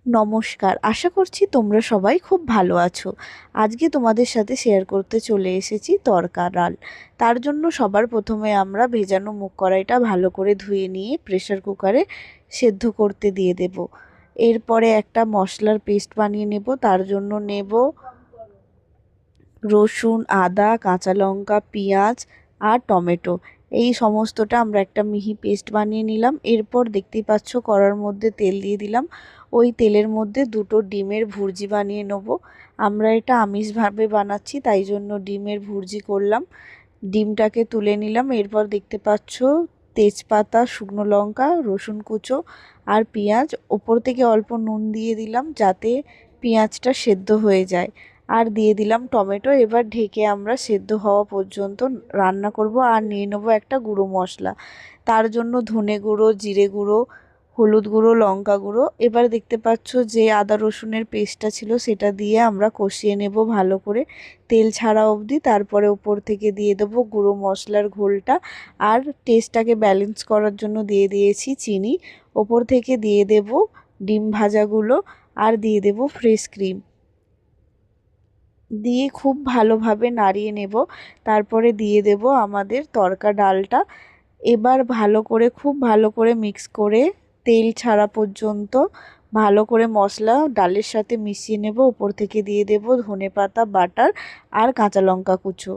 নমস্কার, আশা করছি তোমরা সবাই খুব ভালো আছো। আজকে তোমাদের সাথে শেয়ার করতে চলে এসেছি তড়কা ডাল। তার জন্য সবার প্রথমে আমরা ভেজানো মুগ কড়াইটা ভালো করে ধুয়ে নিয়ে প্রেসার কুকারে সেদ্ধ করতে দিয়ে দেব। এরপরে একটা মশলার পেস্ট বানিয়ে নেব। তার জন্য নেব রসুন, আদা, কাঁচা লঙ্কা, পেঁয়াজ আর টমেটো। এই সমস্তটা আমরা একটা মিহি পেস্ট বানিয়ে নিলাম। এরপর দেখতেই পাচ্ছ কড়ার মধ্যে তেল দিয়ে দিলাম। ওই তেলের মধ্যে দুটো ডিমের ভুর্জি বানিয়ে নেব। আমরা এটা আমিষভাবে বানাচ্ছি, তাই জন্য ডিমের ভুর্জি করলাম। ডিমটাকে তুলে নিলাম। এরপর দেখতে পাচ্ছ তেজপাতা, শুকনো লঙ্কা, রসুন কুচো আর পেঁয়াজ। ওপর থেকে অল্প নুন দিয়ে দিলাম যাতে পেঁয়াজটা সেদ্ধ হয়ে যায়। আর দিয়ে দিলাম টমেটো। এবার ঢেকে আমরা সেদ্ধ হওয়া পর্যন্ত রান্না করব। আর নিয়ে নেবো একটা গুঁড়ো মশলা। তার জন্য ধনে গুঁড়ো, জিরে গুঁড়ো, হলুদ গুঁড়ো, লঙ্কা গুঁড়ো। এবার দেখতে পাচ্ছ যে আদা রসুনের পেস্টটা ছিল সেটা দিয়ে আমরা কষিয়ে নেব ভালো করে তেল ছাড়া অবধি। তারপরে ওপর থেকে দিয়ে দেবো গুঁড়ো মশলার ঘোলটা। আর টেস্টটাকে ব্যালেন্স করার জন্য দিয়ে দিয়েছি চিনি। ওপর থেকে দিয়ে দেব ডিম ভাজাগুলো আর দিয়ে দেব ফ্রেশ ক্রিম। দিয়ে খুব ভালোভাবে নাড়িয়ে নেব। তারপরে দিয়ে দেব আমাদের তড়কা ডালটা। এবার ভালো করে খুব ভালো করে মিক্স করে তেল ছাড়া পর্যন্ত ভালো করে মশলা ডালের সাথে মিশিয়ে নেব। ওপর থেকে দিয়ে দেব ধনেপাতা বাটার আর কাঁচা লঙ্কা কুচো।